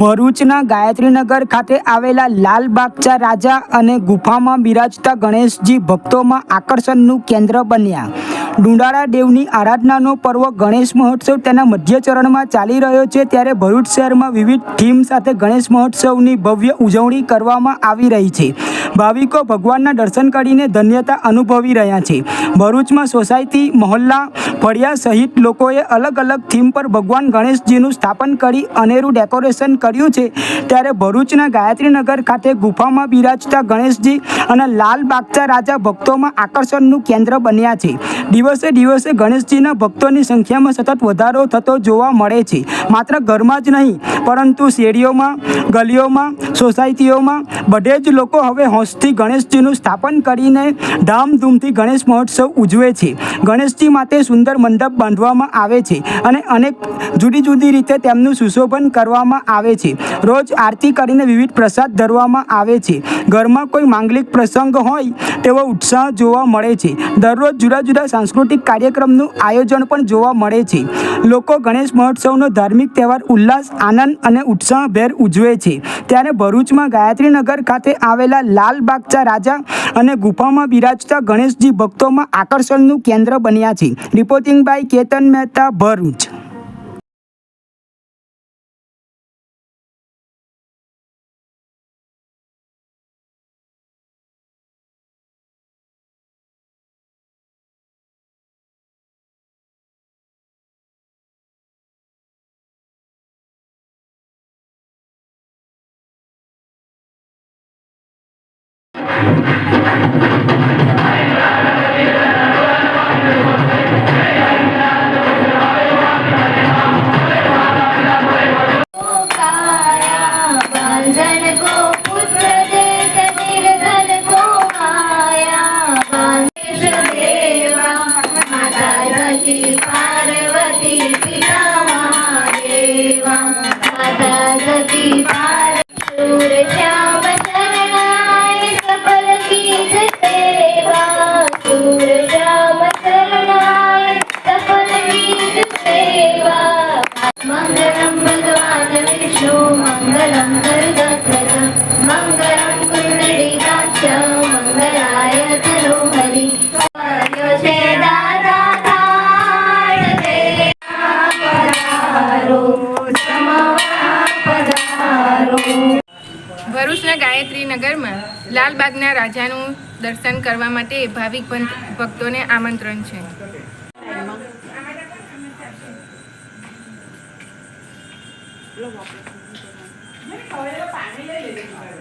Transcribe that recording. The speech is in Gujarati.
ભરૂચના ગાયત્રીનગર ખાતે આવેલા લાલબાગચા રાજા અને ગુફામાં બિરાજતા ગણેશજી ભક્તોમાં આકર્ષણનું કેન્દ્ર બન્યા. ડુંડાળા દેવની આરાધનાનો પર્વ ગણેશ મહોત્સવ તેના મધ્ય ચરણમાં ચાલી રહ્યો છે, ત્યારે ભરૂચ શહેરમાં વિવિધ થીમ સાથે ગણેશ મહોત્સવની ભવ્ય ઉજવણી કરવામાં આવી રહી છે. ભાવિકો ભગવાનના દર્શન કરીને ધન્યતા અનુભવી રહ્યા છે. ભરૂચમાં સોસાયટી, મહોલ્લા, ફળિયા સહિત લોકોએ અલગ અલગ થીમ પર ભગવાન ગણેશજીનું સ્થાપન કરી અનેરું ડેકોરેશન કર્યું છે. ત્યારે ભરૂચના ગાયત્રીનગર ખાતે ગુફામાં બિરાજતા ગણેશજી અને લાલબાગચા રાજા ભક્તોમાં આકર્ષણનું કેન્દ્ર બન્યા છે. દિવસે દિવસે ગણેશજીના ભક્તોની સંખ્યામાં સતત વધારો થતો જોવા મળે છે. માત્ર ઘરમાં જ નહીં, પરંતુ શેરીઓમાં, ગલીઓમાં, સોસાયટીઓમાં બધે જ લોકો હવે હોંશથી ગણેશજીનું સ્થાપન કરીને ધામધૂમથી ગણેશ મહોત્સવ ઉજવે છે. ગણેશજી માટે સુંદર મંડપ બાંધવામાં આવે છે અને અનેક જુદી જુદી રીતે તેમનું સુશોભન કરવામાં આવે છે. રોજ આરતી કરીને વિવિધ પ્રસાદ ધરવામાં આવે છે. ઘરમાં કોઈ માંગલિક પ્રસંગ હોય તેવો ઉત્સાહ જોવા મળે છે. દરરોજ જુદા જુદા સાંસ્કૃતિક કાર્યક્રમનું આયોજન પણ જોવા મળે છે. લોકો ગણેશ મહોત્સવનો ધાર્મિક તહેવાર ઉલ્લાસ, આનંદ અને ઉત્સાહભેર ઉજવે છે. ત્યારે ભરૂચમાં ગાયત્રીનગર ખાતે આવેલા લાલબાગચા રાજા અને ગુફામાં બિરાજતા ગણેશજી ભક્તોમાં આકર્ષણનું કેન્દ્ર બન્યા છે. Reporting by Ketan Mehta, Bharuch. मंगलम भगवान विष्णु मंगलम गरुड़ध्वज मंगलम कुंडलीकाक्ष मंगलाय तनोहरि छे दादा ताड़ दे पधारो समवा पधारो. ભરૂચના ગાયત્રીનગરમાં લાલબાગના રાજાનું દર્શન કરવા માટે ભાવિક ભક્તોને આમંત્રણ છે. પાણી લઈ લેજો.